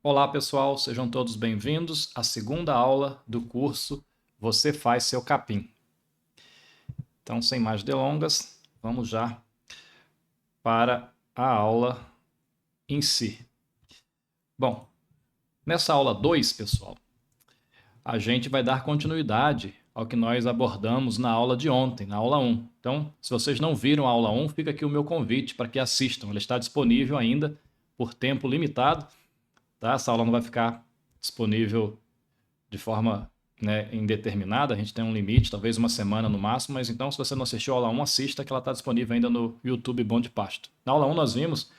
Olá pessoal, sejam todos bem-vindos à segunda aula do curso Você Faz Seu Capim. Então, sem mais delongas, vamos já para a aula em si. Bom, nessa aula 2, pessoal, a gente vai dar continuidade ao que nós abordamos na aula de ontem, na aula 1. Então, se vocês não viram a aula 1, fica aqui o meu convite para que assistam. Ela está disponível ainda por tempo limitado, tá? Essa aula não vai ficar disponível de forma, indeterminada, a gente tem um limite, talvez uma semana no máximo, mas então se você não assistiu a aula 1, assista que ela está disponível ainda no YouTube Bom de Pasto. Na aula 1 nós vimos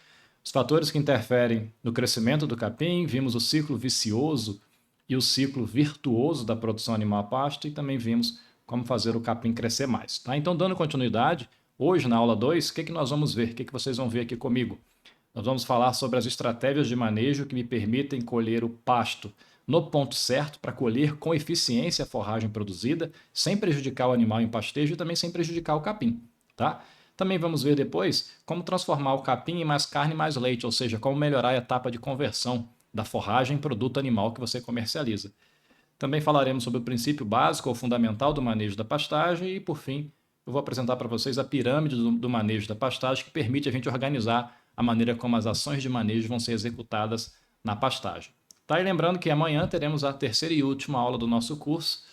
os fatores que interferem no crescimento do capim, vimos o ciclo vicioso e o ciclo virtuoso da produção animal a pasto e também vimos como fazer o capim crescer mais. Tá? Então, dando continuidade, hoje na aula 2, o que nós vamos ver? O que vocês vão ver aqui comigo? Nós vamos falar sobre as estratégias de manejo que me permitem colher o pasto no ponto certo para colher com eficiência a forragem produzida, sem prejudicar o animal em pastejo e também sem prejudicar o capim. Tá? Também vamos ver depois como transformar o capim em mais carne e mais leite, ou seja, como melhorar a etapa de conversão da forragem em produto animal que você comercializa. Também falaremos sobre o princípio básico ou fundamental do manejo da pastagem e, por fim, eu vou apresentar para vocês a pirâmide do manejo da pastagem que permite a gente organizar a maneira como as ações de manejo vão ser executadas na pastagem. Tá? E lembrando que amanhã teremos a terceira e última aula do nosso curso,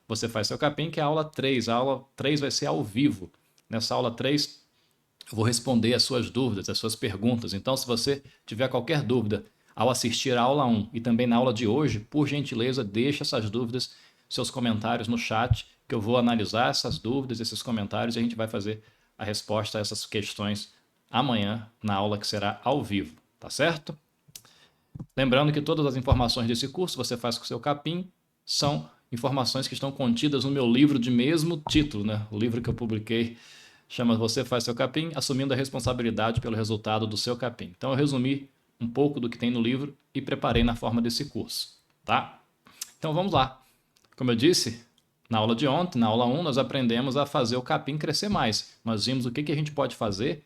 Você Faz Seu Capim, que é a aula 3. A aula 3 vai ser ao vivo. Nessa aula 3, eu vou responder as suas dúvidas, as suas perguntas. Então, se você tiver qualquer dúvida ao assistir a aula 1 e também na aula de hoje, por gentileza, deixe essas dúvidas, seus comentários no chat, que eu vou analisar essas dúvidas, esses comentários, e a gente vai fazer a resposta a essas questões amanhã, na aula que será ao vivo. Tá certo? Lembrando que todas as informações desse curso Você Faz com o Seu Capim são informações que estão contidas no meu livro de mesmo título, né? O livro que eu publiquei chama Você Faz Seu Capim, assumindo a responsabilidade pelo resultado do seu capim. Então eu resumi um pouco do que tem no livro e preparei na forma desse curso, tá? Então vamos lá. Como eu disse, na aula de ontem, na aula 1, nós aprendemos a fazer o capim crescer mais. Nós vimos o que a gente pode fazer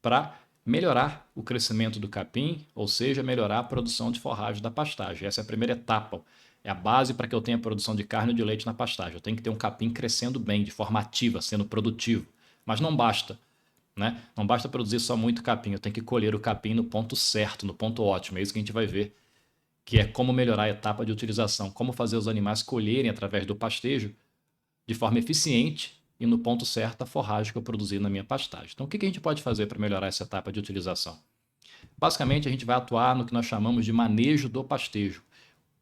para melhorar o crescimento do capim, ou seja, melhorar a produção de forragem da pastagem. Essa é a primeira etapa. É a base para que eu tenha produção de carne e de leite na pastagem. Eu tenho que ter um capim crescendo bem, de forma ativa, sendo produtivo. Mas não basta, né? Não basta produzir só muito capim. Eu tenho que colher o capim no ponto certo, no ponto ótimo. É isso que a gente vai ver, que é como melhorar a etapa de utilização, como fazer os animais colherem através do pastejo de forma eficiente e no ponto certo a forragem que eu produzi na minha pastagem. Então, o que a gente pode fazer para melhorar essa etapa de utilização? Basicamente, a gente vai atuar no que nós chamamos de manejo do pastejo.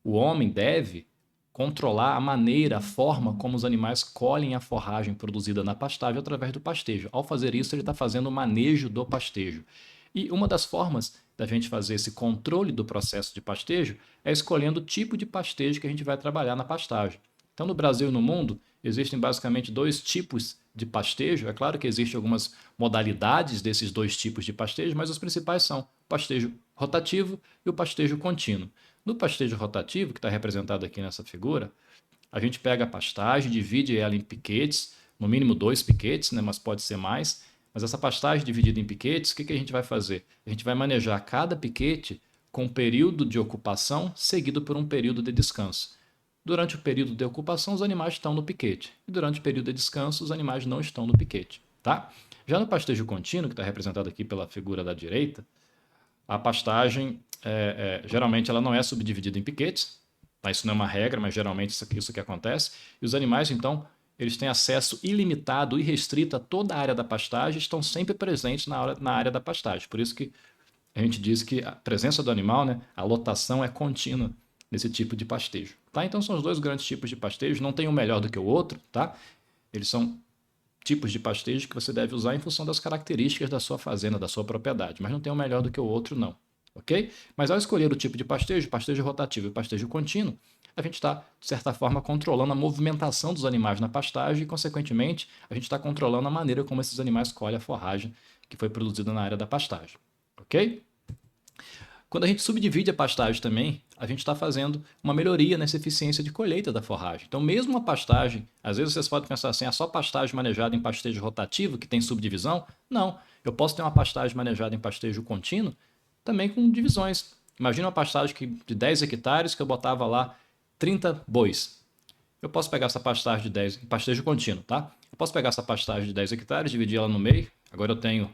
O homem deve controlar a maneira, a forma como os animais colhem a forragem produzida na pastagem através do pastejo. Ao fazer isso, ele está fazendo o manejo do pastejo. E uma das formas da gente fazer esse controle do processo de pastejo é escolhendo o tipo de pastejo que a gente vai trabalhar na pastagem. Então, no Brasil e no mundo, existem basicamente dois tipos de pastejo. É claro que existem algumas modalidades desses dois tipos de pastejo, mas os principais são o pastejo rotativo e o pastejo contínuo. No pastejo rotativo, que está representado aqui nessa figura, a gente pega a pastagem, divide ela em piquetes, no mínimo 2 piquetes, né, mas pode ser mais. Mas essa pastagem dividida em piquetes, o que a gente vai fazer? A gente vai manejar cada piquete com um período de ocupação seguido por um período de descanso. Durante o período de ocupação, os animais estão no piquete. E durante o período de descanso, os animais não estão no piquete. Tá? Já no pastejo contínuo, que está representado aqui pela figura da direita, a pastagem, geralmente, ela não é subdividida em piquetes. Tá? Isso não é uma regra, mas geralmente isso que acontece. E os animais, então, eles têm acesso ilimitado e restrito a toda a área da pastagem e estão sempre presentes na área da pastagem. Por isso que a gente diz que a presença do animal, né, a lotação é contínua nesse tipo de pastejo. Tá? Então são os dois grandes tipos de pastejo, não tem um melhor do que o outro, tá? Eles são tipos de pastejo que você deve usar em função das características da sua fazenda, da sua propriedade, mas não tem um melhor do que o outro, não. Ok? Mas ao escolher o tipo de pastejo rotativo e pastejo contínuo, a gente está, de certa forma, controlando a movimentação dos animais na pastagem e, consequentemente, a gente está controlando a maneira como esses animais colhem a forragem que foi produzida na área da pastagem. Ok? Quando a gente subdivide a pastagem também, a gente está fazendo uma melhoria nessa eficiência de colheita da forragem. Então, mesmo a pastagem, às vezes vocês podem pensar assim, é só pastagem manejada em pastejo rotativo, que tem subdivisão? Não, eu posso ter uma pastagem manejada em pastejo contínuo, também com divisões. Imagina uma pastagem de 10 hectares que eu botava lá 30 bois. Eu posso pegar essa pastagem de 10, pastejo contínuo, tá? Eu posso pegar essa pastagem de 10 hectares, dividir ela no meio. Agora eu tenho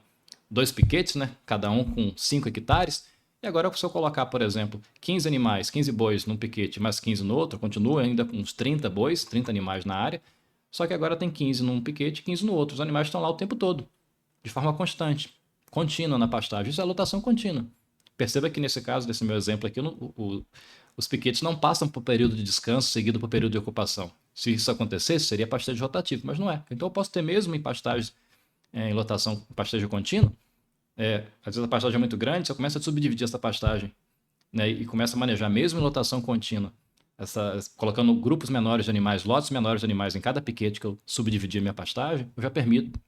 2 piquetes, né? Cada um com 5 hectares. E agora, se eu colocar, por exemplo, 15 animais, 15 bois num piquete, mais 15 no outro, continua ainda com uns 30 bois, 30 animais na área. Só que agora tem 15 num piquete e 15 no outro. Os animais estão lá o tempo todo, de forma constante, contínua na pastagem. Isso é lotação contínua. Perceba que nesse caso, desse meu exemplo aqui, os piquetes não passam por período de descanso seguido por período de ocupação. Se isso acontecesse, seria pastejo rotativo, mas não é. Então eu posso ter mesmo em pastagens, em lotação, pastejo contínuo, às vezes a pastagem é muito grande, você começa a subdividir essa pastagem, né, e começa a manejar mesmo em lotação contínua, colocando grupos menores de animais, lotes menores de animais em cada piquete que eu subdividir a minha pastagem,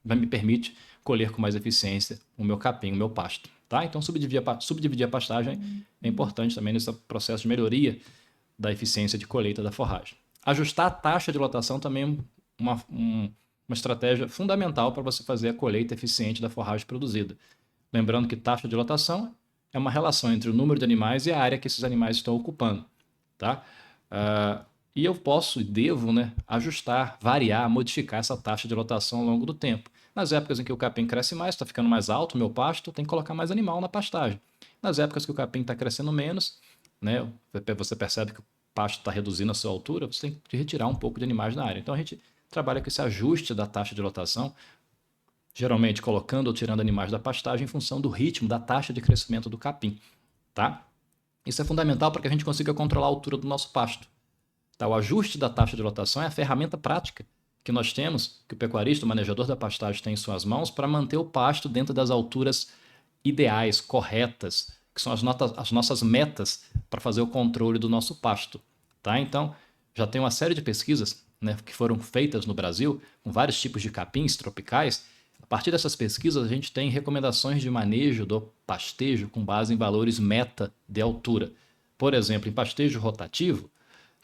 me permite colher com mais eficiência o meu capim, o meu pasto. Tá? Então subdividir a pastagem é importante também nesse processo de melhoria da eficiência de colheita da forragem. Ajustar a taxa de lotação também é uma estratégia fundamental para você fazer a colheita eficiente da forragem produzida. Lembrando que taxa de lotação é uma relação entre o número de animais e a área que esses animais estão ocupando. Tá? E eu posso e devo, né, ajustar, variar, modificar essa taxa de lotação ao longo do tempo. Nas épocas em que o capim cresce mais, está ficando mais alto o meu pasto, tem que colocar mais animal na pastagem. Nas épocas que o capim está crescendo menos, né, você percebe que o pasto está reduzindo a sua altura, você tem que retirar um pouco de animais da área. Então a gente trabalha com esse ajuste da taxa de lotação, geralmente colocando ou tirando animais da pastagem em função do ritmo, da taxa de crescimento do capim. Tá? Isso é fundamental para que a gente consiga controlar a altura do nosso pasto. Tá? O ajuste da taxa de lotação é a ferramenta prática que nós temos, que o pecuarista, o manejador da pastagem tem em suas mãos para manter o pasto dentro das alturas ideais, corretas, que são as nossas metas para fazer o controle do nosso pasto. Tá? Então, já tem uma série de pesquisas, né, que foram feitas no Brasil com vários tipos de capins tropicais. A partir dessas pesquisas, a gente tem recomendações de manejo do pastejo com base em valores meta de altura. Por exemplo, em pastejo rotativo,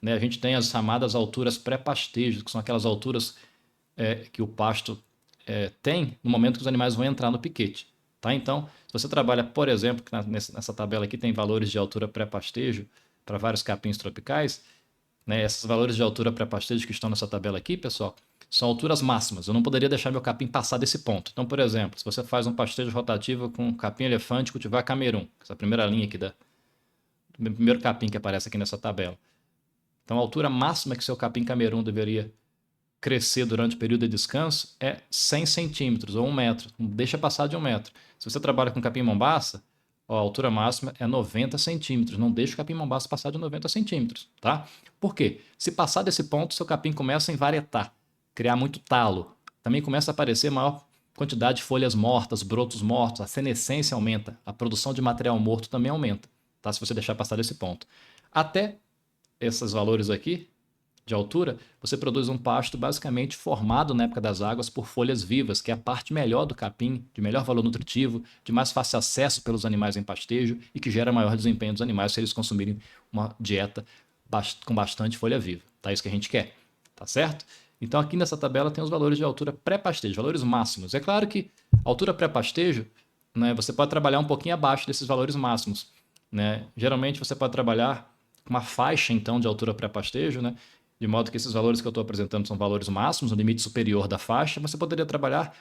né, a gente tem as chamadas alturas pré-pastejo, que são aquelas alturas que o pasto tem no momento que os animais vão entrar no piquete. Tá? Então, se você trabalha, por exemplo, nessa tabela aqui tem valores de altura pré-pastejo para vários capins tropicais, né, esses valores de altura pré-pastejo que estão nessa tabela aqui, pessoal, são alturas máximas. Eu não poderia deixar meu capim passar desse ponto. Então, por exemplo, se você faz um pastejo rotativo com capim elefante cultivar Camerun, essa primeira linha aqui do primeiro capim que aparece aqui nessa tabela. Então, a altura máxima que seu capim Camerun deveria crescer durante o período de descanso é 100 centímetros ou 1 metro. Não deixa passar de 1 metro. Se você trabalha com capim Mombaça, a altura máxima é 90 centímetros. Não deixa o capim Mombaça passar de 90 centímetros. Tá? Por quê? Se passar desse ponto, seu capim começa a envaretar, criar muito talo. Também começa a aparecer maior quantidade de folhas mortas, brotos mortos, a senescência aumenta, a produção de material morto também aumenta, tá? Se você deixar passar desse ponto. Até esses valores aqui de altura, você produz um pasto basicamente formado na época das águas por folhas vivas, que é a parte melhor do capim, de melhor valor nutritivo, de mais fácil acesso pelos animais em pastejo e que gera maior desempenho dos animais se eles consumirem uma dieta com bastante folha viva. Tá? Isso que a gente quer, tá certo? Então aqui nessa tabela tem os valores de altura pré-pastejo, valores máximos. É claro que a altura pré-pastejo, né, você pode trabalhar um pouquinho abaixo desses valores máximos. Né? Geralmente você pode trabalhar com uma faixa então de altura pré-pastejo, né? De modo que esses valores que eu estou apresentando são valores máximos, o limite superior da faixa. Você poderia trabalhar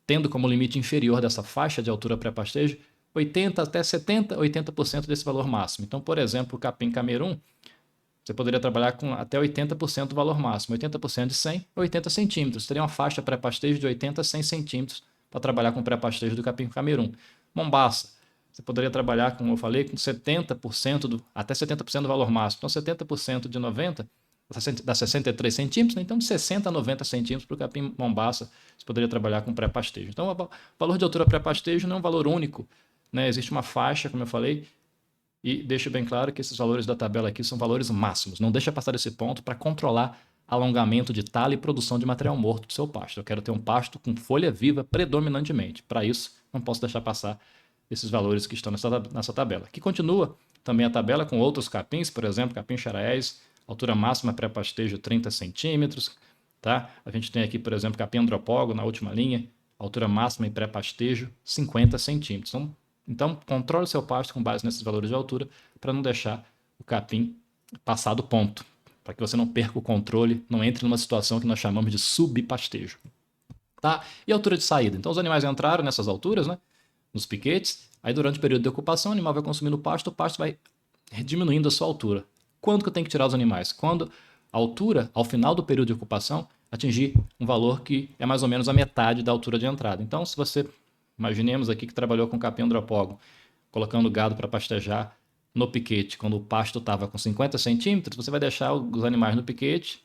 tendo como limite inferior dessa faixa de altura pré-pastejo 80 até 70, 80% desse valor máximo. Então, por exemplo, o capim Camerun, você poderia trabalhar com até 80% do valor máximo. 80% de 100 a 80 centímetros. Teria uma faixa pré-pastejo de 80 a 100 centímetros para trabalhar com pré-pastejo do capim Camerun. Mombaça, você poderia trabalhar, como eu falei, com 70% até 70% do valor máximo. Então, 70% de 90 dá 63 centímetros, né? Então de 60 a 90 centímetros para o capim Mombaça, você poderia trabalhar com pré-pastejo. Então o valor de altura pré-pastejo não é um valor único, né? Existe uma faixa, como eu falei, e deixo bem claro que esses valores da tabela aqui são valores máximos. Não deixa passar desse ponto para controlar alongamento de talo e produção de material morto do seu pasto. Eu quero ter um pasto com folha viva predominantemente. Para isso, não posso deixar passar esses valores que estão nessa tabela. Que continua também a tabela com outros capins, por exemplo, capim charaés, altura máxima pré-pastejo 30 centímetros. Tá? A gente tem aqui, por exemplo, capim andropógo na última linha, altura máxima em pré-pastejo 50 centímetros. São Então, controle seu pasto com base nesses valores de altura para não deixar o capim passar do ponto, para que você não perca o controle, não entre numa situação que nós chamamos de subpastejo. Tá? E a altura de saída? Então, os animais entraram nessas alturas, né, nos piquetes, aí durante o período de ocupação, o animal vai consumindo o pasto vai diminuindo a sua altura. Quando que eu tenho que tirar os animais? Quando a altura, ao final do período de ocupação, atingir um valor que é mais ou menos a metade da altura de entrada. Então, se você, imaginemos aqui que trabalhou com capim andropógon, colocando gado para pastejar no piquete, quando o pasto estava com 50 centímetros, você vai deixar os animais no piquete,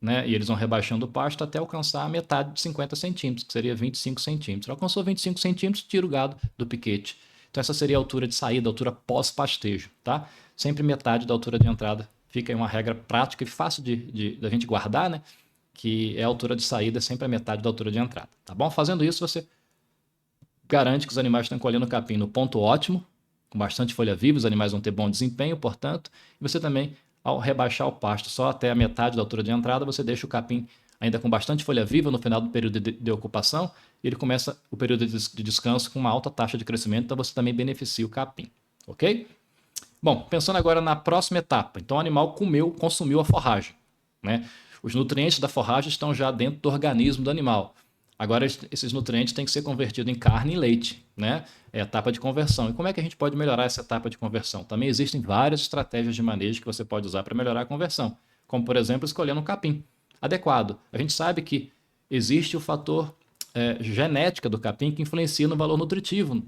né, e eles vão rebaixando o pasto até alcançar a metade de 50 centímetros, que seria 25 centímetros. Alcançou 25 centímetros, tira o gado do piquete. Então essa seria a altura de saída, a altura pós-pastejo, tá? Sempre metade da altura de entrada. Fica aí uma regra prática e fácil da gente guardar, né? Que é a altura de saída sempre a metade da altura de entrada, tá bom? Fazendo isso, você garante que os animais estão colhendo capim no ponto ótimo, com bastante folha viva, os animais vão ter bom desempenho, portanto, e você também, ao rebaixar o pasto só até a metade da altura de entrada, você deixa o capim ainda com bastante folha viva no final do período de ocupação, e ele começa o período de descanso com uma alta taxa de crescimento, então você também beneficia o capim, ok? Bom, pensando agora na próxima etapa, então o animal consumiu a forragem, né? Os nutrientes da forragem estão já dentro do organismo do animal. Agora, esses nutrientes têm que ser convertidos em carne e leite, né? É a etapa de conversão. E como é que a gente pode melhorar essa etapa de conversão? Também existem várias estratégias de manejo que você pode usar para melhorar a conversão, como, por exemplo, escolhendo um capim adequado. A gente sabe que existe o fator genética do capim que influencia no valor nutritivo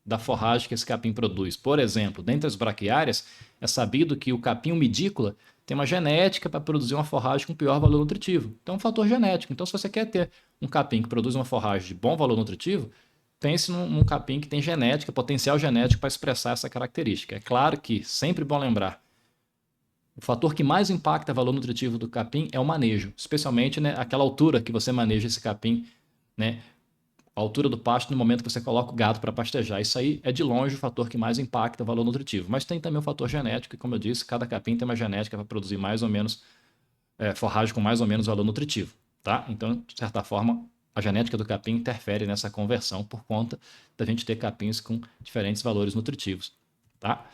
da forragem que esse capim produz. Por exemplo, dentre as braquiárias, é sabido que o capim umidícola tem uma genética para produzir uma forragem com pior valor nutritivo. Então, é um fator genético. Então, se você quer ter um capim que produz uma forragem de bom valor nutritivo, pense num capim que tem genética, potencial genético para expressar essa característica. É claro que, sempre bom lembrar, o fator que mais impacta o valor nutritivo do capim é o manejo, especialmente, né, aquela altura que você maneja esse capim, né, a altura do pasto no momento que você coloca o gado para pastejar. Isso aí é de longe o fator que mais impacta o valor nutritivo. Mas tem também o fator genético, e como eu disse, cada capim tem uma genética para produzir mais ou menos forragem com mais ou menos valor nutritivo. Tá? Então, de certa forma, a genética do capim interfere nessa conversão por conta da gente ter capins com diferentes valores nutritivos. Tá?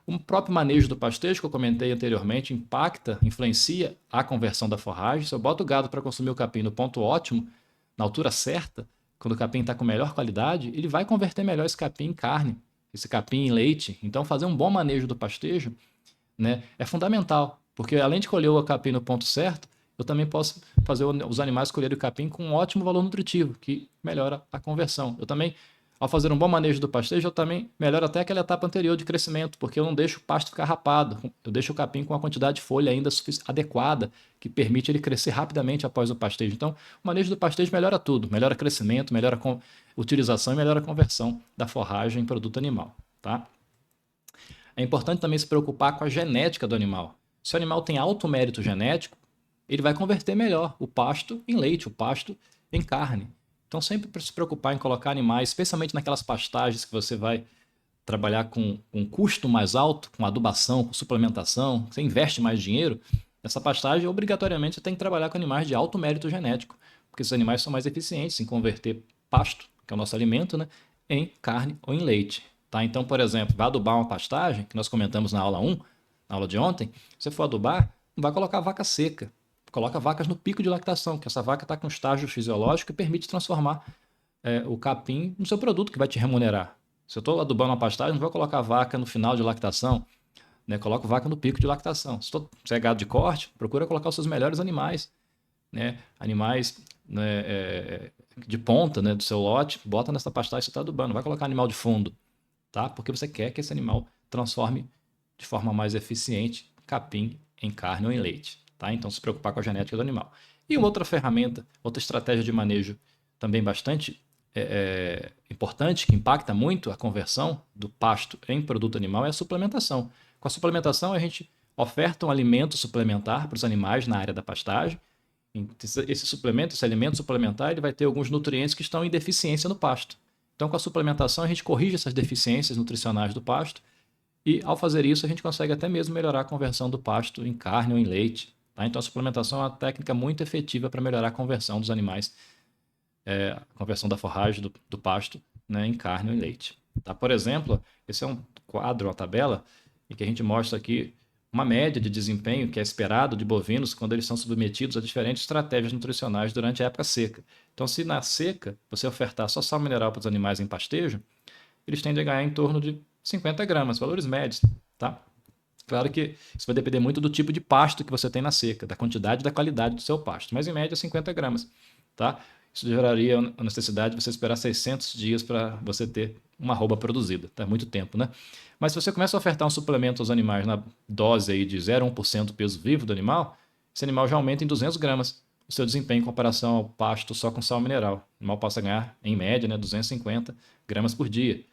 O próprio manejo do pastejo, que eu comentei anteriormente, influencia a conversão da forragem. Se eu boto o gado para consumir o capim no ponto ótimo, na altura certa, quando o capim está com melhor qualidade, ele vai converter melhor esse capim em carne, esse capim em leite. Então, fazer um bom manejo do pastejo, né, é fundamental, porque além de colher o capim no ponto certo, eu também posso fazer os animais colherem o capim com um ótimo valor nutritivo, que melhora a conversão. Eu também, ao fazer um bom manejo do pastejo, eu também melhoro até aquela etapa anterior de crescimento, porque eu não deixo o pasto ficar rapado, eu deixo o capim com a quantidade de folha ainda adequada, que permite ele crescer rapidamente após o pastejo. Então, o manejo do pastejo melhora tudo, melhora crescimento, melhora a utilização e melhora a conversão da forragem em produto animal. Tá? É importante também se preocupar com a genética do animal. Se o animal tem alto mérito genético, ele vai converter melhor o pasto em leite, o pasto em carne. Então, sempre se preocupar em colocar animais, especialmente naquelas pastagens que você vai trabalhar com um custo mais alto, com adubação, com suplementação, você investe mais dinheiro, nessa pastagem, obrigatoriamente, você tem que trabalhar com animais de alto mérito genético, porque esses animais são mais eficientes em converter pasto, que é o nosso alimento, né, em carne ou em leite. Tá? Então, por exemplo, vai adubar uma pastagem, que nós comentamos na aula 1, na aula de ontem, se você for adubar, não vai colocar vaca seca. Coloca vacas no pico de lactação, que essa vaca está com um estágio fisiológico que permite transformar o capim no seu produto que vai te remunerar. Se eu estou adubando uma pastagem, não vou colocar vaca no final de lactação, né? Coloco vaca no pico de lactação. Se é gado de corte, procura colocar os seus melhores animais, né? Animais, né, de ponta, né, do seu lote, bota nessa pastagem que você está adubando. Não vai colocar animal de fundo, tá? Porque você quer que esse animal transforme de forma mais eficiente capim em carne ou em leite. Tá? Então, se preocupar com a genética do animal. E uma outra ferramenta, outra estratégia de manejo também bastante importante, que impacta muito a conversão do pasto em produto animal, é a suplementação. Com a suplementação, a gente oferta um alimento suplementar para os animais na área da pastagem. Esse suplemento, esse alimento suplementar, ele vai ter alguns nutrientes que estão em deficiência no pasto. Então, com a suplementação, a gente corrige essas deficiências nutricionais do pasto e, ao fazer isso, a gente consegue até mesmo melhorar a conversão do pasto em carne ou em leite. Tá? Então, a suplementação é uma técnica muito efetiva para melhorar a conversão dos animais, a conversão da forragem do pasto, né, em carne ou em leite. Tá? Por exemplo, esse é um quadro, uma tabela, em que a gente mostra aqui uma média de desempenho que é esperado de bovinos quando eles são submetidos a diferentes estratégias nutricionais durante a época seca. Então, se na seca você ofertar só sal mineral para os animais em pastejo, eles tendem a ganhar em torno de 50 gramas, valores médios. Tá? Claro que isso vai depender muito do tipo de pasto que você tem na seca, da quantidade e da qualidade do seu pasto, mas em média 50 gramas. Tá? Isso geraria a necessidade de você esperar 600 dias para você ter uma arroba produzida. Tá? Muito tempo, né? Mas se você começa a ofertar um suplemento aos animais na dose aí de 0,1% do peso vivo do animal, esse animal já aumenta em 200 gramas o seu desempenho em comparação ao pasto só com sal mineral. O animal passa a ganhar, em média, né, 250 gramas por dia.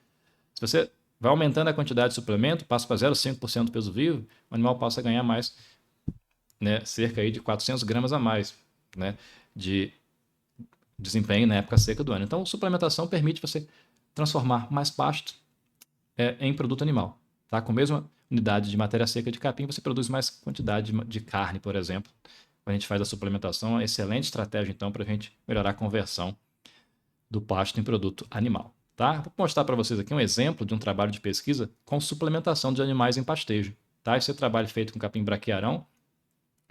Se você vai aumentando a quantidade de suplemento, passa para 0,5% do peso vivo, o animal passa a ganhar mais, né, cerca aí de 400 gramas a mais, né, de desempenho na época seca do ano. Então, suplementação permite você transformar mais pasto em produto animal. Tá? Com a mesma unidade de matéria seca de capim, você produz mais quantidade de carne, por exemplo. Quando a gente faz a suplementação, é uma excelente estratégia, então, para a gente melhorar a conversão do pasto em produto animal. Tá? Vou mostrar para vocês aqui um exemplo de um trabalho de pesquisa com suplementação de animais em pastejo. Tá? Esse é um trabalho feito com capim braquiarão,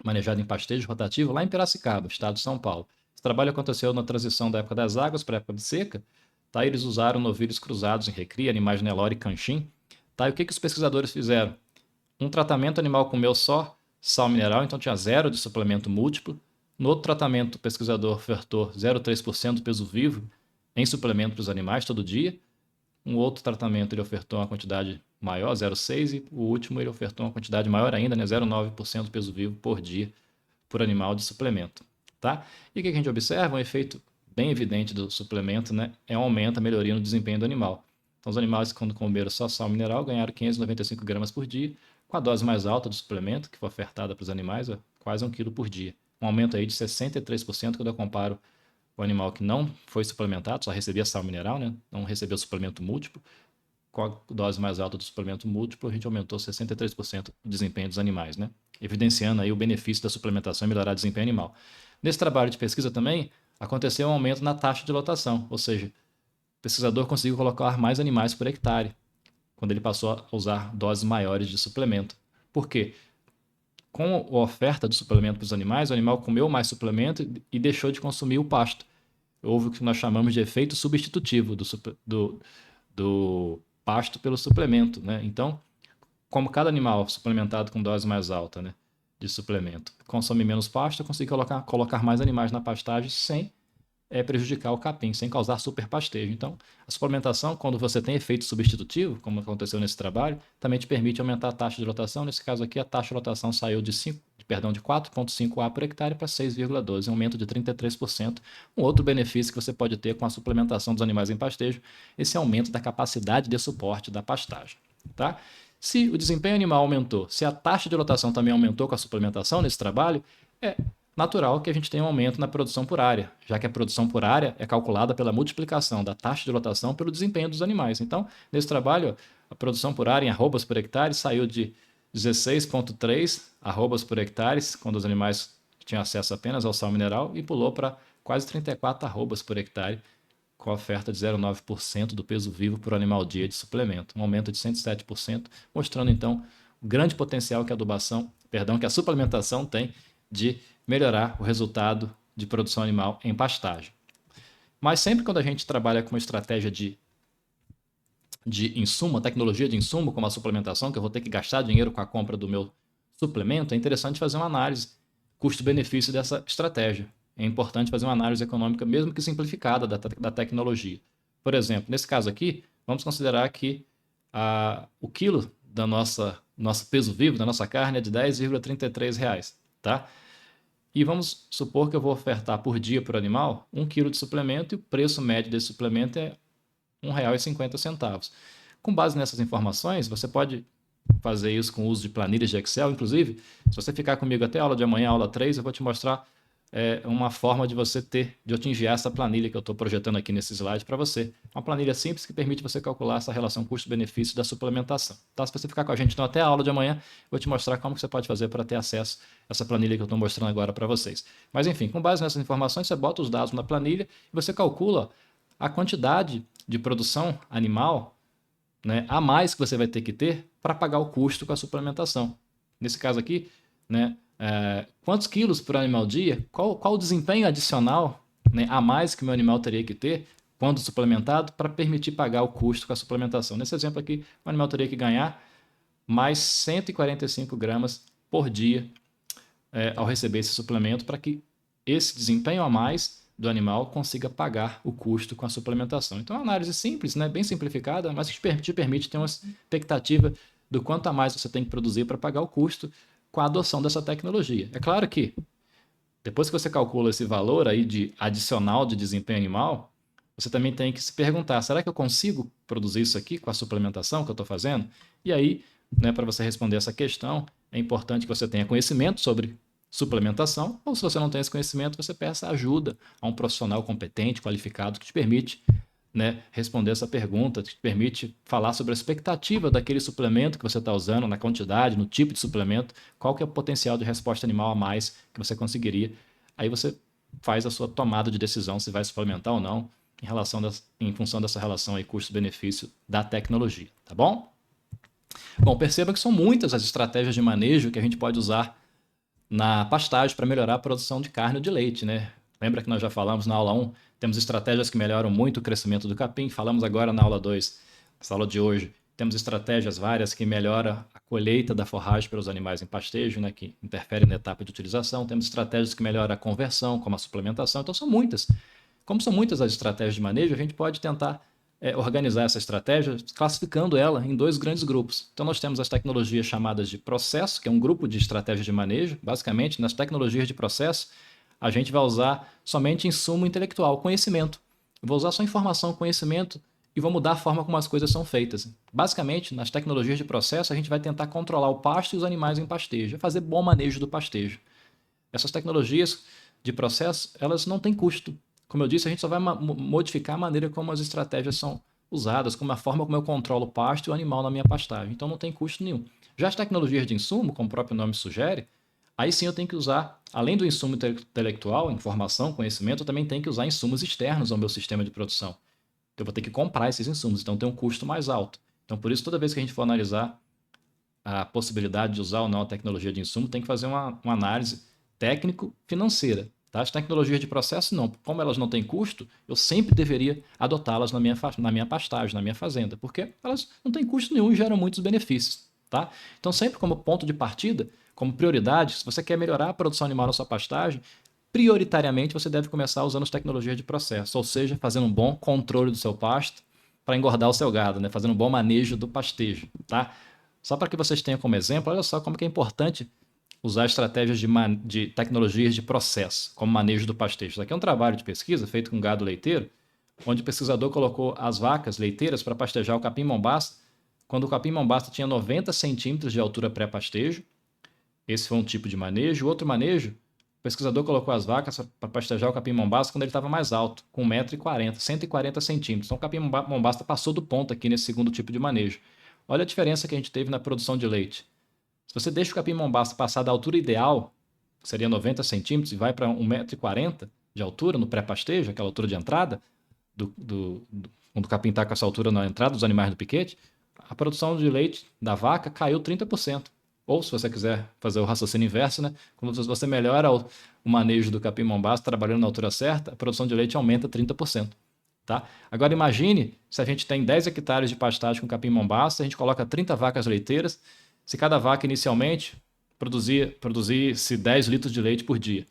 manejado em pastejo rotativo lá em Piracicaba, estado de São Paulo. Esse trabalho aconteceu na transição da época das águas para a época de seca. Tá? Eles usaram novilhos cruzados em recria, animais Nelore e Canchim. Tá? E o que os pesquisadores fizeram? Um tratamento animal comeu só sal mineral, então tinha zero de suplemento múltiplo. No outro tratamento, o pesquisador ofertou 0,3% do peso vivo em suplemento para os animais todo dia. Um outro tratamento ele ofertou uma quantidade maior, 0,6%, e o último ele ofertou uma quantidade maior ainda, né, 0,9% do peso vivo por dia por animal de suplemento. Tá? E o que a gente observa? Um efeito bem evidente do suplemento, né, é um aumento, a melhoria no desempenho do animal. Então, os animais, quando comeram só sal mineral, ganharam 595 gramas por dia, com a dose mais alta do suplemento, que foi ofertada para os animais, quase 1 quilo por dia. Um aumento aí de 63% quando eu comparo o animal que não foi suplementado, só recebia sal mineral, né? Não recebeu suplemento múltiplo. Com a dose mais alta do suplemento múltiplo, a gente aumentou 63% o desempenho dos animais, né? Evidenciando aí o benefício da suplementação em melhorar o desempenho animal. Nesse trabalho de pesquisa também, aconteceu um aumento na taxa de lotação, ou seja, o pesquisador conseguiu colocar mais animais por hectare, quando ele passou a usar doses maiores de suplemento. Por quê? Com a oferta do suplemento para os animais, o animal comeu mais suplemento e deixou de consumir o pasto. Houve o que nós chamamos de efeito substitutivo do pasto pelo suplemento. Né? Então, como cada animal suplementado com dose mais alta, né, de suplemento consome menos pasto, eu consigo colocar mais animais na pastagem sem prejudicar o capim, sem causar superpastejo. Então, a suplementação, quando você tem efeito substitutivo, como aconteceu nesse trabalho, também te permite aumentar a taxa de lotação. Nesse caso aqui, a taxa de lotação saiu de 4,5 A por hectare para 6,12, um aumento de 33%. Um outro benefício que você pode ter com a suplementação dos animais em pastejo, esse aumento da capacidade de suporte da pastagem. Tá? Se o desempenho animal aumentou, se a taxa de lotação também aumentou com a suplementação nesse trabalho, é natural que a gente tenha um aumento na produção por área, já que a produção por área é calculada pela multiplicação da taxa de lotação pelo desempenho dos animais. Então, nesse trabalho, a produção por área em arrobas por hectare saiu de 16,3 arrobas por hectare, quando os animais tinham acesso apenas ao sal mineral, e pulou para quase 34 arrobas por hectare, com a oferta de 0,9% do peso vivo por animal dia de suplemento, um aumento de 107%, mostrando então o grande potencial que que a suplementação tem de melhorar o resultado de produção animal em pastagem. Mas sempre quando a gente trabalha com uma estratégia de insumo, a tecnologia de insumo, como a suplementação, que eu vou ter que gastar dinheiro com a compra do meu suplemento, é interessante fazer uma análise custo-benefício dessa estratégia. É importante fazer uma análise econômica, mesmo que simplificada, da tecnologia. Por exemplo, nesse caso aqui, vamos considerar que o quilo da nosso peso vivo, da nossa carne, é de R$ 10,33. Tá? E vamos supor que eu vou ofertar por dia por animal 1 quilo de suplemento e o preço médio desse suplemento é R$ 1,50. Com base nessas informações, você pode fazer isso com o uso de planilhas de Excel. Inclusive, se você ficar comigo até a aula de amanhã, aula 3, eu vou te mostrar uma forma de você de eu te enviar essa planilha que eu estou projetando aqui nesse slide para você. Uma planilha simples que permite você calcular essa relação custo-benefício da suplementação. Tá? Se você ficar com a gente então, até a aula de amanhã, eu vou te mostrar como que você pode fazer para ter acesso a essa planilha que eu estou mostrando agora para vocês. Mas enfim, com base nessas informações, você bota os dados na planilha e você calcula a quantidade de produção animal né, a mais que você vai ter que ter para pagar o custo com a suplementação. Nesse caso aqui, né, quantos quilos por animal dia? Qual o desempenho adicional, né, a mais que o meu animal teria que ter quando suplementado para permitir pagar o custo com a suplementação? Nesse exemplo aqui, o animal teria que ganhar mais 145 gramas por dia ao receber esse suplemento para que esse desempenho a mais do animal consiga pagar o custo com a suplementação. Então, é uma análise simples, né, bem simplificada, mas que te permite ter uma expectativa do quanto a mais você tem que produzir para pagar o custo com a adoção dessa tecnologia. É claro que depois que você calcula esse valor aí de adicional de desempenho animal, você também tem que se perguntar, será que eu consigo produzir isso aqui com a suplementação que eu estou fazendo? E aí, né, para você responder essa questão, é importante que você tenha conhecimento sobre suplementação, ou se você não tem esse conhecimento, você peça ajuda a um profissional competente, qualificado, que te permite, né, responder essa pergunta, que te permite falar sobre a expectativa daquele suplemento que você está usando, na quantidade, no tipo de suplemento, qual que é o potencial de resposta animal a mais que você conseguiria. Aí você faz a sua tomada de decisão se vai suplementar ou não, em função dessa relação aí custo-benefício da tecnologia, tá bom? Bom, perceba que são muitas as estratégias de manejo que a gente pode usar na pastagem para melhorar a produção de carne ou de leite, né? Lembra que nós já falamos na aula 1, temos estratégias que melhoram muito o crescimento do capim, falamos agora na aula 2, nessa aula de hoje, temos estratégias várias que melhoram a colheita da forragem pelos animais em pastejo, né, que interferem na etapa de utilização, temos estratégias que melhoram a conversão, como a suplementação, então são muitas. Como são muitas as estratégias de manejo, a gente pode tentar organizar essa estratégia classificando ela em dois grandes grupos. Então, nós temos as tecnologias chamadas de processo, que é um grupo de estratégias de manejo. Basicamente, nas tecnologias de processo, a gente vai usar somente insumo intelectual, conhecimento. Eu vou usar só informação, conhecimento e vou mudar a forma como as coisas são feitas. Basicamente, nas tecnologias de processo, a gente vai tentar controlar o pasto e os animais em pastejo, fazer bom manejo do pastejo. Essas tecnologias de processo, elas não têm custo. Como eu disse, a gente só vai modificar a maneira como as estratégias são usadas, como a forma como eu controlo o pasto e o animal na minha pastagem. Então não tem custo nenhum. Já as tecnologias de insumo, como o próprio nome sugere, aí sim eu tenho que usar, além do insumo intelectual, informação, conhecimento, eu também tenho que usar insumos externos ao meu sistema de produção. Eu vou ter que comprar esses insumos, então tem um custo mais alto. Então por isso, toda vez que a gente for analisar a possibilidade de usar ou não a tecnologia de insumo, tem que fazer uma análise técnico-financeira. Tá? As tecnologias de processo, não. Como elas não têm custo, eu sempre deveria adotá-las na minha pastagem, na minha fazenda, porque elas não têm custo nenhum e geram muitos benefícios. Tá? Então, sempre como ponto de partida, como prioridade, se você quer melhorar a produção animal na sua pastagem, prioritariamente você deve começar usando as tecnologias de processo, ou seja, fazendo um bom controle do seu pasto para engordar o seu gado, né? Fazendo um bom manejo do pastejo. Tá? Só para que vocês tenham como exemplo, olha só como que é importante usar estratégias de tecnologias de processo, como manejo do pastejo. Isso aqui é um trabalho de pesquisa feito com gado leiteiro, onde o pesquisador colocou as vacas leiteiras para pastejar o capim mombaça, quando o capim mombaça tinha 90 centímetros de altura pré-pastejo. Esse foi um tipo de manejo. O outro manejo, o pesquisador colocou as vacas para pastejar o capim mombaça quando ele estava mais alto, com 1,40 m, 140 centímetros. Então o capim mombaça passou do ponto aqui nesse segundo tipo de manejo. Olha a diferença que a gente teve na produção de leite. Se você deixa o capim mombaça passar da altura ideal, que seria 90 centímetros, e vai para 1,40 m de altura no pré-pastejo, aquela altura de entrada, quando o capim está com essa altura na entrada dos animais do piquete, a produção de leite da vaca caiu 30%. Ou, se você quiser fazer o raciocínio inverso, né? Quando você melhora o manejo do capim mombaça trabalhando na altura certa, a produção de leite aumenta 30%. Tá? Agora imagine se a gente tem 10 hectares de pastagem com capim mombaça, a gente coloca 30 vacas leiteiras, se cada vaca inicialmente produzisse 10 litros de leite por dia.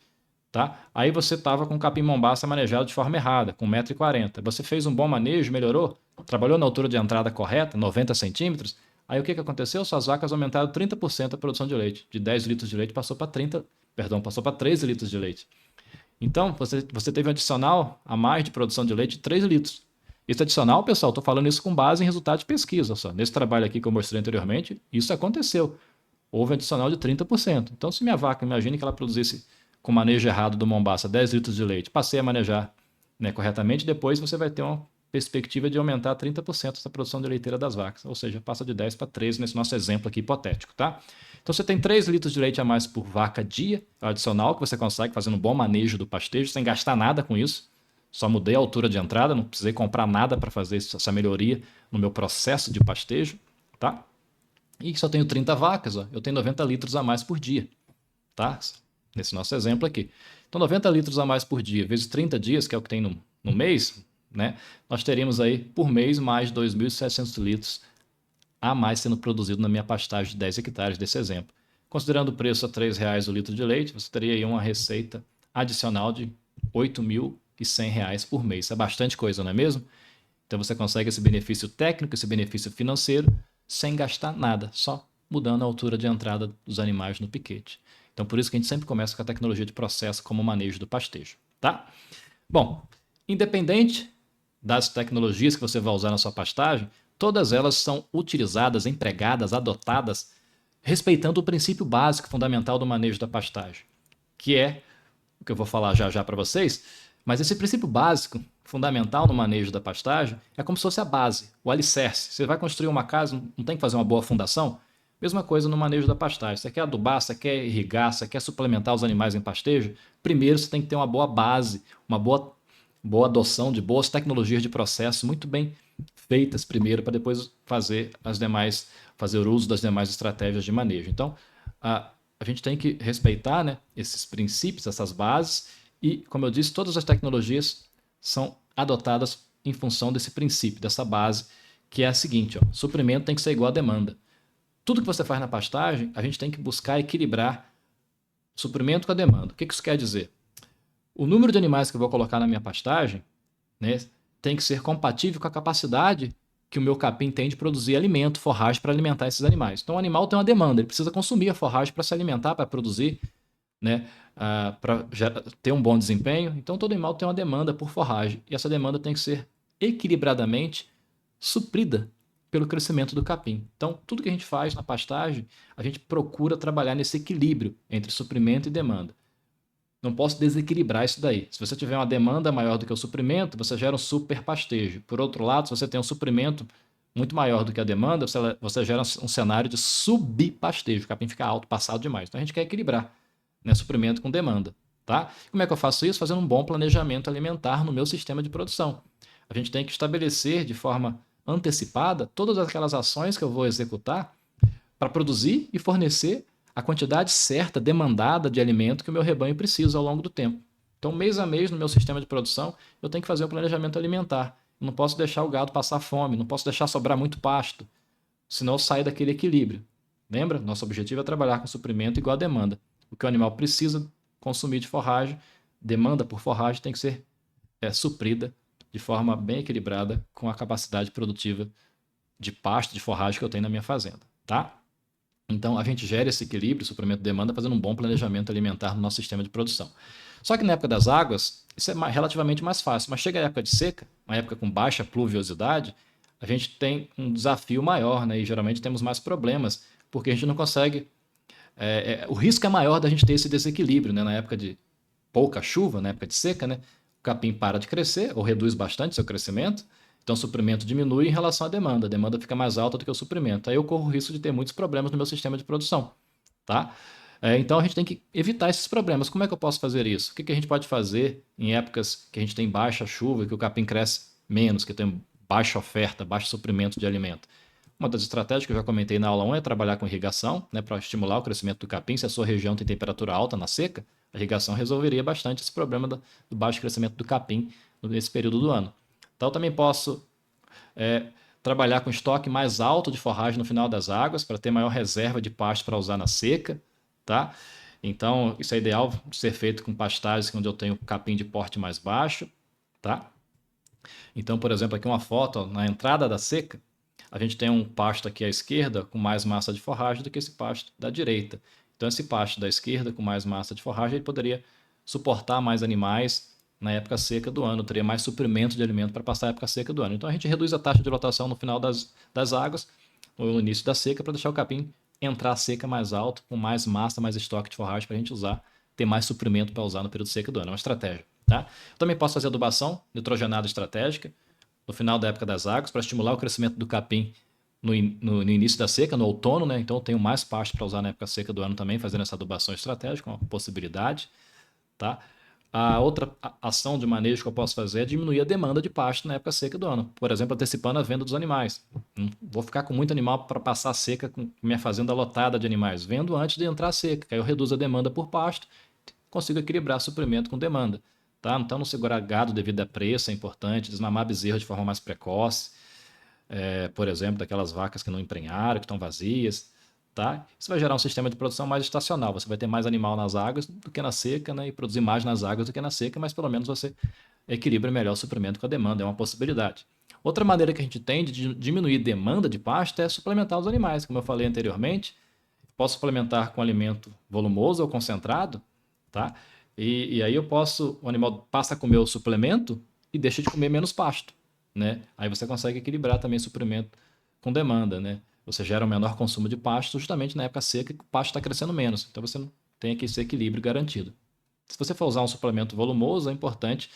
Tá? Aí você estava com o capim mombaça manejado de forma errada, com 1,40 m. Você fez um bom manejo, melhorou, trabalhou na altura de entrada correta, 90 centímetros. Aí o que aconteceu? Suas vacas aumentaram 30% a produção de leite. De 10 litros de leite passou para 13 litros de leite. Então, você teve um adicional a mais de produção de leite de 3 litros. Esse adicional, pessoal, estou falando isso com base em resultados de pesquisa. Só. Nesse trabalho aqui que eu mostrei anteriormente, isso aconteceu. Houve um adicional de 30%. Então, se minha vaca, imagine que ela produzisse com manejo errado do mombaça 10 litros de leite, passei a manejar, né, corretamente, depois você vai ter uma perspectiva de aumentar 30% essa produção de leiteira das vacas. Ou seja, passa de 10 para 13 nesse nosso exemplo aqui hipotético. Tá? Então você tem 3 litros de leite a mais por vaca dia, adicional, que você consegue fazendo um bom manejo do pastejo, sem gastar nada com isso. Só mudei a altura de entrada, não precisei comprar nada para fazer essa melhoria no meu processo de pastejo, tá? E se eu tenho 30 vacas, ó, eu tenho 90 litros a mais por dia, tá? Nesse nosso exemplo aqui. Então, 90 litros a mais por dia, vezes 30 dias, que é o que tem no mês, né? Nós teríamos aí, por mês, mais 2.700 litros a mais sendo produzido na minha pastagem de 10 hectares desse exemplo. Considerando o preço a R$ 3 o litro de leite, você teria aí uma receita adicional de R$ 8.100 por mês. Isso é bastante coisa, não é mesmo? Então você consegue esse benefício técnico, esse benefício financeiro, sem gastar nada, só mudando a altura de entrada dos animais no piquete. Então por isso que a gente sempre começa com a tecnologia de processo como o manejo do pastejo, tá? Bom, independente das tecnologias que você vai usar na sua pastagem, todas elas são utilizadas, empregadas, adotadas, respeitando o princípio básico fundamental do manejo da pastagem, que é o que eu vou falar já já para vocês, mas esse princípio básico, fundamental no manejo da pastagem, é como se fosse a base, o alicerce. Você vai construir uma casa, não tem que fazer uma boa fundação? Mesma coisa no manejo da pastagem. Você quer adubar, você quer irrigar, você quer suplementar os animais em pastejo? Primeiro você tem que ter uma boa base, uma boa adoção de boas tecnologias de processo muito bem feitas primeiro, para depois fazer fazer uso das demais estratégias de manejo. Então, a gente tem que respeitar, né, esses princípios, essas bases, e, como eu disse, todas as tecnologias são adotadas em função desse princípio, dessa base, que é a seguinte: ó, suprimento tem que ser igual à demanda. Tudo que você faz na pastagem, a gente tem que buscar equilibrar suprimento com a demanda. O que isso quer dizer? O número de animais que eu vou colocar na minha pastagem, né, tem que ser compatível com a capacidade que o meu capim tem de produzir alimento, forragem para alimentar esses animais. Então o animal tem uma demanda, ele precisa consumir a forragem para se alimentar, para produzir, né, para ter um bom desempenho. Então todo animal tem uma demanda por forragem e essa demanda tem que ser equilibradamente suprida pelo crescimento do capim. Então tudo que a gente faz na pastagem, a gente procura trabalhar nesse equilíbrio entre suprimento e demanda. Não posso desequilibrar isso daí. Se você tiver uma demanda maior do que o suprimento, você gera um super pastejo. Por outro lado, se você tem um suprimento muito maior do que a demanda, você gera um cenário de subpastejo. O capim fica alto, passado demais. Então a gente quer equilibrar, né, suprimento com demanda. Tá? Como é que eu faço isso? Fazendo um bom planejamento alimentar no meu sistema de produção. A gente tem que estabelecer de forma antecipada todas aquelas ações que eu vou executar para produzir e fornecer a quantidade certa, demandada de alimento que o meu rebanho precisa ao longo do tempo. Então, mês a mês, no meu sistema de produção, eu tenho que fazer um planejamento alimentar. Eu não posso deixar o gado passar fome, não posso deixar sobrar muito pasto, senão eu saio daquele equilíbrio. Lembra? Nosso objetivo é trabalhar com suprimento igual à demanda. O que o animal precisa consumir de forragem, demanda por forragem tem que ser suprida de forma bem equilibrada com a capacidade produtiva de pasto, de forragem que eu tenho na minha fazenda. Tá? Então, a gente gera esse equilíbrio, suprimento e demanda, fazendo um bom planejamento alimentar no nosso sistema de produção. Só que na época das águas, isso é relativamente mais fácil. Mas chega a época de seca, uma época com baixa pluviosidade, a gente tem um desafio maior, né? E geralmente temos mais problemas, porque a gente não consegue. O risco é maior da gente ter esse desequilíbrio, né? Na época de pouca chuva, na época de seca, né? O capim para de crescer ou reduz bastante seu crescimento. Então o suprimento diminui em relação à demanda. A demanda fica mais alta do que o suprimento. Aí eu corro o risco de ter muitos problemas no meu sistema de produção. Tá? Então a gente tem que evitar esses problemas. Como é que eu posso fazer isso? O que a gente pode fazer em épocas que a gente tem baixa chuva, que o capim cresce menos, que tem baixa oferta, baixo suprimento de alimento? Uma das estratégias que eu já comentei na aula 1 é trabalhar com irrigação, né, para estimular o crescimento do capim. Se a sua região tem temperatura alta na seca, a irrigação resolveria bastante esse problema do baixo crescimento do capim nesse período do ano. Então, eu também posso trabalhar com estoque mais alto de forragem no final das águas para ter maior reserva de pasto para usar na seca. Tá? Então, isso é ideal de ser feito com pastagens onde eu tenho capim de porte mais baixo. Tá? Então, por exemplo, aqui uma foto, ó, na entrada da seca, a gente tem um pasto aqui à esquerda com mais massa de forragem do que esse pasto da direita. Então, esse pasto da esquerda com mais massa de forragem, ele poderia suportar mais animais na época seca do ano, teria mais suprimento de alimento para passar a época seca do ano. Então, a gente reduz a taxa de lotação no final das águas, no início da seca, para deixar o capim entrar seca mais alto, com mais massa, mais estoque de forragem para a gente usar, ter mais suprimento para usar no período seca do ano. É uma estratégia. Tá? Eu também posso fazer adubação nitrogenada estratégica no final da época das águas para estimular o crescimento do capim no início da seca, no outono, né? Então eu tenho mais pasto para usar na época seca do ano também, fazendo essa adubação estratégica, uma possibilidade. Tá? A outra ação de manejo que eu posso fazer é diminuir a demanda de pasto na época seca do ano. Por exemplo, antecipando a venda dos animais. Não vou ficar com muito animal para passar seca com minha fazenda lotada de animais. Vendo antes de entrar a seca, que aí eu reduzo a demanda por pasto, consigo equilibrar suprimento com demanda. Tá? Então, não segurar gado devido a preço é importante, desmamar bezerro de forma mais precoce, por exemplo, daquelas vacas que não emprenharam, que estão vazias. Tá? Isso vai gerar um sistema de produção mais estacional. Você vai ter mais animal nas águas do que na seca, né? E produzir mais nas águas do que na seca, mas pelo menos você equilibra melhor o suprimento com a demanda, é uma possibilidade. Outra maneira que a gente tem de diminuir demanda de pasto é suplementar os animais, como eu falei anteriormente. Posso suplementar com alimento volumoso ou concentrado, tá? E aí o animal passa a comer o suplemento e deixa de comer menos pasto, né? Aí você consegue equilibrar também o suprimento com demanda, né? Você gera um menor consumo de pasto justamente na época seca que o pasto está crescendo menos. Então você não tem aqui esse equilíbrio garantido. Se você for usar um suplemento volumoso, é importante,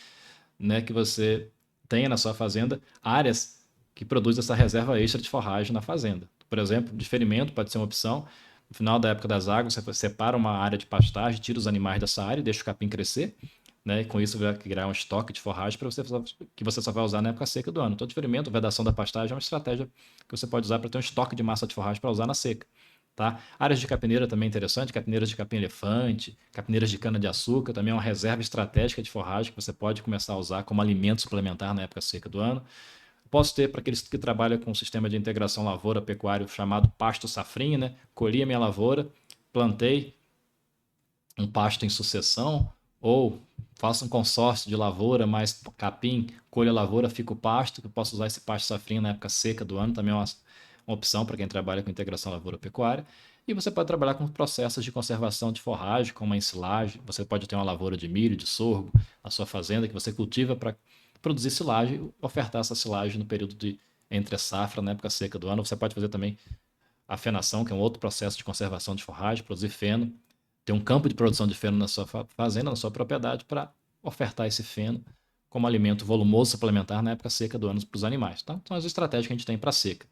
né, que você tenha na sua fazenda áreas que produzem essa reserva extra de forragem na fazenda. Por exemplo, diferimento pode ser uma opção. No final da época das águas, você separa uma área de pastagem, tira os animais dessa área e deixa o capim crescer. Né? E com isso vai criar um estoque de forragem que você só vai usar na época seca do ano. Então, diferimento, vedação da pastagem é uma estratégia que você pode usar para ter um estoque de massa de forragem para usar na seca. Tá? Áreas de capineira também é interessante, capineiras de capim-elefante, capineiras de cana-de-açúcar, também é uma reserva estratégica de forragem que você pode começar a usar como alimento suplementar na época seca do ano. Posso ter para aqueles que trabalham com um sistema de integração lavoura-pecuário chamado pasto safrinha, né? Colhi a minha lavoura, plantei um pasto em sucessão, ou faço um consórcio de lavoura mais capim, colho a lavoura, fica o pasto, eu posso usar esse pasto safrinha na época seca do ano, também é uma opção para quem trabalha com integração lavoura-pecuária. E você pode trabalhar com processos de conservação de forragem, como a ensilagem. Você pode ter uma lavoura de milho, de sorgo na sua fazenda que você cultiva para produzir silagem e ofertar essa silagem no período de entre a safra, na época seca do ano. Você pode fazer também a fenação, que é um outro processo de conservação de forragem, produzir feno, ter um campo de produção de feno na sua fazenda, na sua propriedade, para ofertar esse feno como alimento volumoso suplementar na época seca do ano para os animais. Tá? São as estratégias que a gente tem para seca.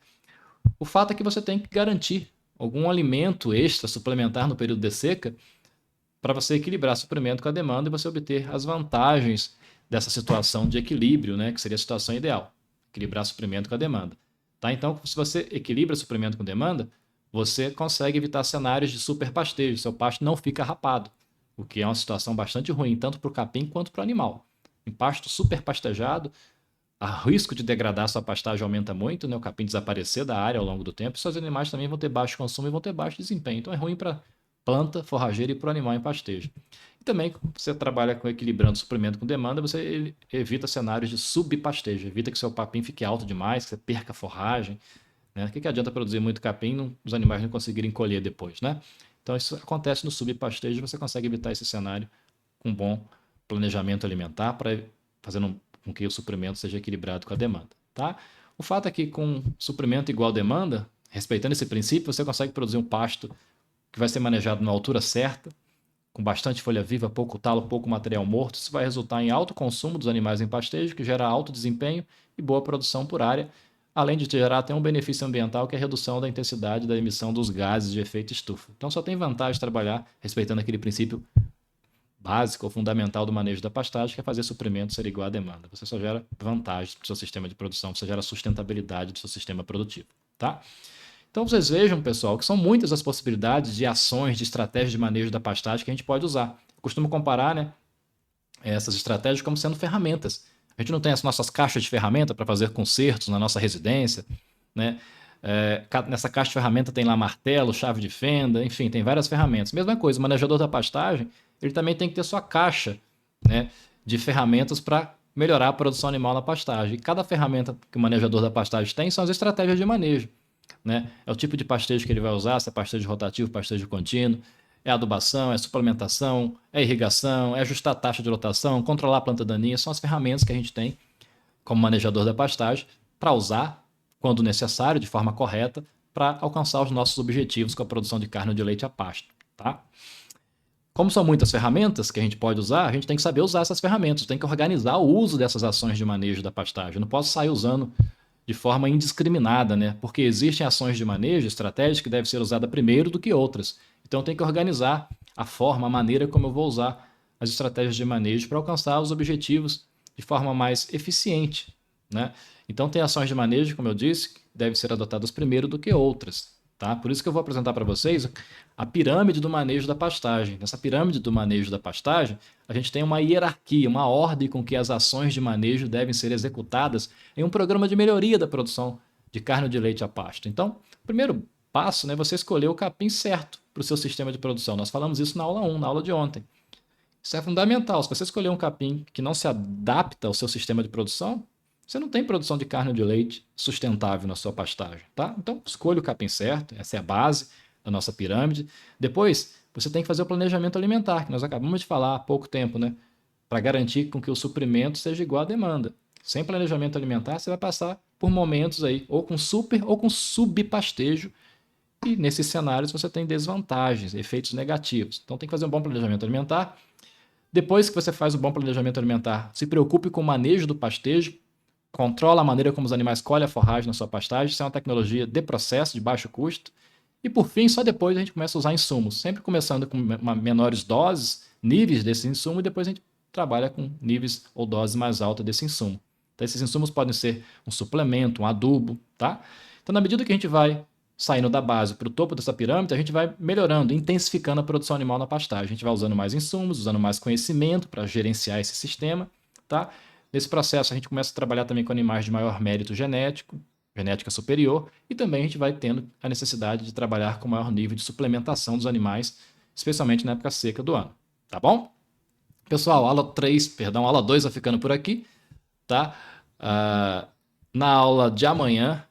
O fato é que você tem que garantir algum alimento extra suplementar no período de seca para você equilibrar o suprimento com a demanda e você obter as vantagens dessa situação de equilíbrio, né, que seria a situação ideal, equilibrar suprimento com a demanda. Tá? Então, se você equilibra suprimento com demanda, você consegue evitar cenários de superpastejo, seu pasto não fica rapado, o que é uma situação bastante ruim, tanto para o capim quanto para o animal. Em pasto superpastejado, o risco de degradar sua pastagem aumenta muito, né? O capim desaparecer da área ao longo do tempo, e seus animais também vão ter baixo consumo e vão ter baixo desempenho. Então é ruim para planta, forrageira e para o animal em pastejo. E também, você trabalha com equilibrando suprimento com demanda, você evita cenários de subpastejo, evita que seu capim fique alto demais, que você perca forragem. Né? O que adianta produzir muito capim e os animais não conseguirem colher depois, né? Então isso acontece no subpastejo, você consegue evitar esse cenário com bom planejamento alimentar para fazendo com que o suprimento seja equilibrado com a demanda, tá? O fato é que com suprimento igual à demanda, respeitando esse princípio, você consegue produzir um pasto que vai ser manejado na altura certa, com bastante folha viva, pouco talo, pouco material morto. Isso vai resultar em alto consumo dos animais em pastejo, que gera alto desempenho e boa produção por área, além de gerar até um benefício ambiental, que é a redução da intensidade da emissão dos gases de efeito estufa. Então só tem vantagem trabalhar respeitando aquele princípio básico ou fundamental do manejo da pastagem, que é fazer suprimento ser igual à demanda. Você só gera vantagens para o seu sistema de produção, você gera sustentabilidade do seu sistema produtivo, tá? Então vocês vejam, pessoal, que são muitas as possibilidades de ações, de estratégias de manejo da pastagem que a gente pode usar. Eu costumo comparar, né, essas estratégias como sendo ferramentas. A gente não tem as nossas caixas de ferramenta para fazer consertos na nossa residência, né? Nessa caixa de ferramenta tem lá martelo, chave de fenda, enfim, tem várias ferramentas. Mesma coisa, o manejador da pastagem, ele também tem que ter sua caixa, né, de ferramentas para melhorar a produção animal na pastagem. E cada ferramenta que o manejador da pastagem tem são as estratégias de manejo. Né? É o tipo de pastejo que ele vai usar, se é pastejo rotativo, pastejo contínuo, é adubação, é suplementação, é irrigação, é ajustar a taxa de lotação, controlar a planta daninha, são as ferramentas que a gente tem como manejador da pastagem para usar, quando necessário, de forma correta, para alcançar os nossos objetivos com a produção de carne ou de leite a pasto. Tá? Como são muitas ferramentas que a gente pode usar, a gente tem que saber usar essas ferramentas, tem que organizar o uso dessas ações de manejo da pastagem. Eu não posso sair usando de forma indiscriminada, né? Porque existem ações de manejo, estratégias que devem ser usadas primeiro do que outras. Então eu tenho que organizar a forma, a maneira como eu vou usar as estratégias de manejo para alcançar os objetivos de forma mais eficiente, né? Então, tem ações de manejo, como eu disse, que devem ser adotadas primeiro do que outras, tá? Por isso que eu vou apresentar para vocês a pirâmide do manejo da pastagem. Nessa pirâmide do manejo da pastagem, a gente tem uma hierarquia, uma ordem com que as ações de manejo devem ser executadas em um programa de melhoria da produção de carne ou de leite a pasto. Então, o primeiro passo, né, é você escolher o capim certo para o seu sistema de produção. Nós falamos isso na aula 1, na aula de ontem. Isso é fundamental. Se você escolher um capim que não se adapta ao seu sistema de produção, você não tem produção de carne ou de leite sustentável na sua pastagem, tá? Então, escolha o capim certo, essa é a base da nossa pirâmide. Depois, você tem que fazer o planejamento alimentar, que nós acabamos de falar há pouco tempo, né? Para garantir com que o suprimento seja igual à demanda. Sem planejamento alimentar, você vai passar por momentos aí, ou com super ou com subpastejo, e nesses cenários você tem desvantagens, efeitos negativos. Então tem que fazer um bom planejamento alimentar. Depois que você faz o bom planejamento alimentar, se preocupe com o manejo do pastejo, controla a maneira como os animais colhem a forragem na sua pastagem, isso é uma tecnologia de processo, de baixo custo. E por fim, só depois a gente começa a usar insumos, sempre começando com menores doses, níveis desse insumo, e depois a gente trabalha com níveis ou doses mais altas desse insumo. Então esses insumos podem ser um suplemento, um adubo, tá? Então na medida que a gente vai saindo da base para o topo dessa pirâmide, a gente vai melhorando, intensificando a produção animal na pastagem. A gente vai usando mais insumos, usando mais conhecimento para gerenciar esse sistema, tá? Nesse processo, a gente começa a trabalhar também com animais de maior mérito genético, genética superior, e também a gente vai tendo a necessidade de trabalhar com maior nível de suplementação dos animais, especialmente na época seca do ano, tá bom? Pessoal, aula 2 vai ficando por aqui, tá? Na aula de amanhã,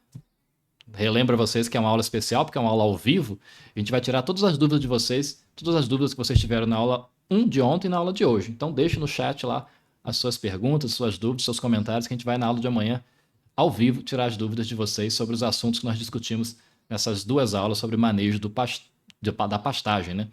relembro vocês que é uma aula especial, porque é uma aula ao vivo. A gente vai tirar todas as dúvidas de vocês, todas as dúvidas que vocês tiveram na aula 1 de ontem e na aula de hoje. Então deixe no chat lá as suas perguntas, suas dúvidas, seus comentários, que a gente vai na aula de amanhã, ao vivo, tirar as dúvidas de vocês sobre os assuntos que nós discutimos nessas duas aulas sobre manejo da pastagem, né?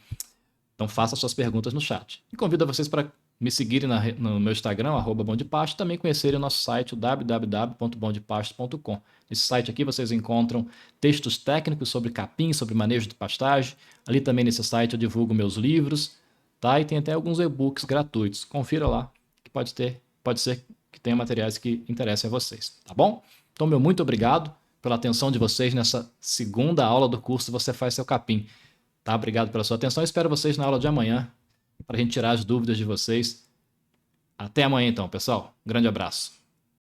Então faça suas perguntas no chat. E convido vocês para me seguirem no meu Instagram, @bondepasto, também conhecerem o nosso site, www.bondepasto.com. Nesse site aqui vocês encontram textos técnicos sobre capim, sobre manejo de pastagem. Ali também nesse site eu divulgo meus livros, tá? E tem até alguns e-books gratuitos. Confira lá, que pode ser que tenha materiais que interessem a vocês, tá bom? Então, meu muito obrigado pela atenção de vocês nessa segunda aula do curso Você Faz Seu Capim. Tá? Obrigado pela sua atenção. Espero vocês na aula de amanhã para a gente tirar as dúvidas de vocês. Até amanhã, então, pessoal. Um grande abraço.